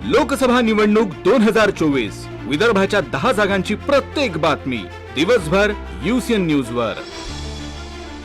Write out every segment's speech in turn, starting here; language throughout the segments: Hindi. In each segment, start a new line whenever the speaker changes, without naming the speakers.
लोकसभा निवडणूक 2024 विदर्भाच्या 10 जागांची प्रत्येक बातमी दिवसभर UCN न्यूज वर।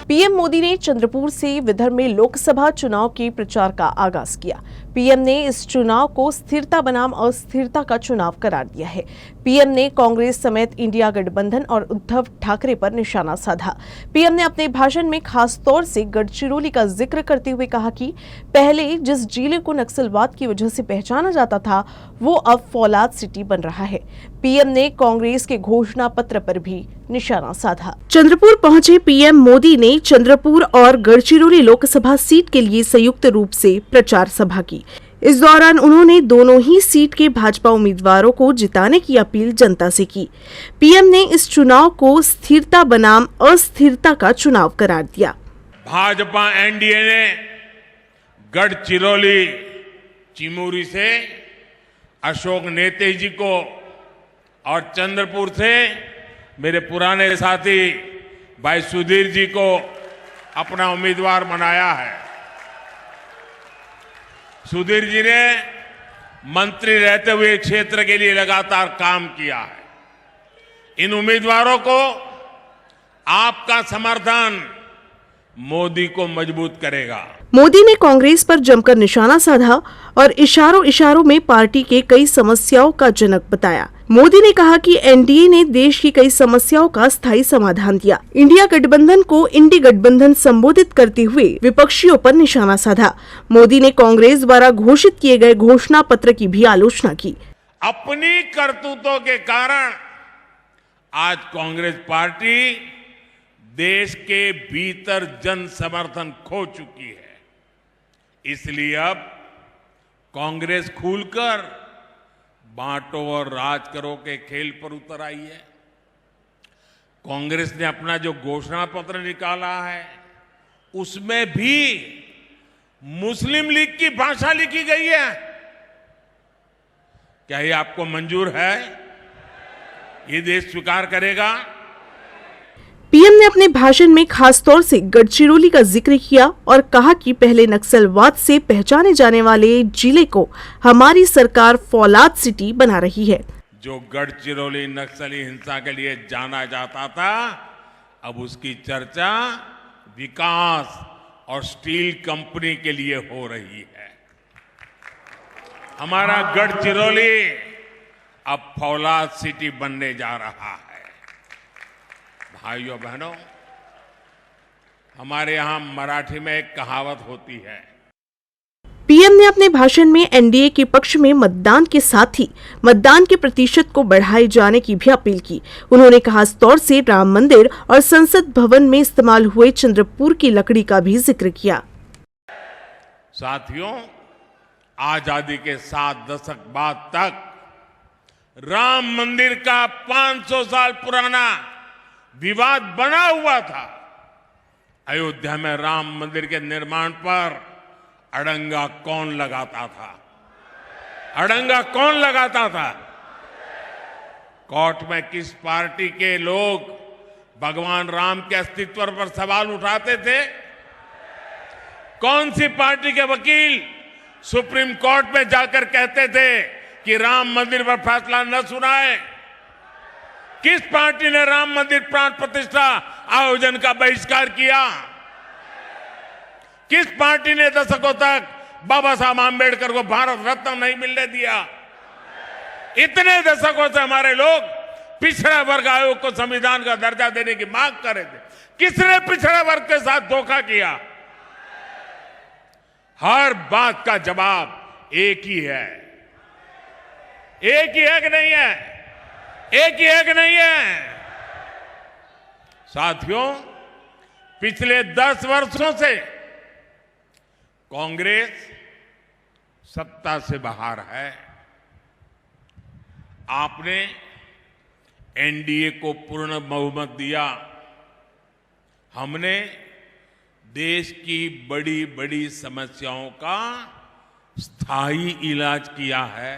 पीएम मोदी ने चंद्रपुर से विदर्भ में लोकसभा चुनाव के प्रचार का आगाज किया। पीएम ने इस चुनाव को स्थिरता बनाम अस्थिरता का चुनाव करार दिया है। पीएम ने कांग्रेस समेत इंडिया गठबंधन और उद्धव ठाकरे पर निशाना साधा। पीएम ने अपने भाषण में खास तौर से गढ़चिरौली का जिक्र करते हुए कहा कि पहले जिस जिले को नक्सलवाद की वजह से पहचाना जाता था वो अब फौलाद सिटी बन रहा है। पीएम ने कांग्रेस के घोषणा पत्र पर भी निशाना साधा। चंद्रपुर पहुंचे पीएम मोदी ने चंद्रपुर और गढ़चिरौली लोकसभा सीट के लिए संयुक्त रूप से प्रचार सभा की। इस दौरान उन्होंने दोनों ही सीट के भाजपा उम्मीदवारों को जिताने की अपील जनता से की। पीएम ने इस चुनाव को स्थिरता बनाम अस्थिरता का चुनाव करार दिया।
भाजपा एनडीए ने गढ़चिरौली चिमूरी से अशोक नेते जी को और चंद्रपुर से मेरे पुराने साथी भाई सुधीर जी को अपना उम्मीदवार बनाया है। सुधीर जी ने मंत्री रहते हुए क्षेत्र के लिए लगातार काम किया है। इन उम्मीदवारों को आपका समर्थन मोदी को मजबूत करेगा।
मोदी ने कांग्रेस पर जमकर निशाना साधा और इशारों में पार्टी के कई समस्याओं का जनक बताया। मोदी ने कहा कि एनडीए ने देश की कई समस्याओं का स्थायी समाधान दिया। इंडिया गठबंधन को इंडी गठबंधन संबोधित करते हुए विपक्षियों पर निशाना साधा। मोदी ने कांग्रेस द्वारा घोषित किए गए घोषणा पत्र की भी आलोचना की।
अपनी करतूतों के कारण आज कांग्रेस पार्टी देश के भीतर जन समर्थन खो चुकी है। इसलिए अब कांग्रेस खुलकर बांटो और राज करो के खेल पर उतर आई है। कांग्रेस ने अपना जो घोषणा पत्र निकाला है उसमें भी मुस्लिम लीग की भाषा लिखी गई है। क्या ये आपको मंजूर है? ये देश स्वीकार करेगा?
पीएम ने अपने भाषण में खास तौर से गढ़चिरौली का जिक्र किया और कहा कि पहले नक्सलवाद से पहचाने जाने वाले जिले को हमारी सरकार फौलाद सिटी बना रही है।
जो गढ़चिरौली नक्सली हिंसा के लिए जाना जाता था, अब उसकी चर्चा विकास और स्टील कंपनी के लिए हो रही है। हमारा गढ़चिरौली अब फौलाद सिटी बनने जा रहा है। भाइयों बहनों, हमारे यहां मराठी में एक कहावत होती है।
पीएम ने अपने भाषण में एनडीए के पक्ष में मतदान के साथ ही मतदान के प्रतिशत को बढ़ाए जाने की भी अपील की। उन्होंने खास तौर से राम मंदिर और संसद भवन में इस्तेमाल हुए चंद्रपुर की लकड़ी का भी जिक्र किया।
साथियों, आजादी के 7 दशक बाद तक राम मंदिर का 500 साल पुराना विवाद बना हुआ था। अयोध्या में राम मंदिर के निर्माण पर अड़ंगा कौन लगाता था? अड़ंगा कौन लगाता था? कोर्ट में किस पार्टी के लोग भगवान राम के अस्तित्व पर सवाल उठाते थे? कौन सी पार्टी के वकील सुप्रीम कोर्ट में जाकर कहते थे कि राम मंदिर पर फैसला न सुनाए? किस पार्टी ने राम मंदिर प्राण प्रतिष्ठा आयोजन का बहिष्कार किया? किस पार्टी ने दशकों तक बाबा साहब आंबेडकर को भारत रत्न नहीं मिलने दिया? इतने दशकों से हमारे लोग पिछड़ा वर्ग आयोग को संविधान का दर्जा देने की मांग कर रहे थे। किसने पिछड़ा वर्ग के साथ धोखा किया? हर बात का जवाब एक ही है। एक ही है कि नहीं है? एक ही है कि नहीं है? साथियों, पिछले 10 वर्षों से कांग्रेस सत्ता से बाहर है। आपने एनडीए को पूर्ण बहुमत दिया। हमने देश की बड़ी बड़ी समस्याओं का स्थायी इलाज किया है।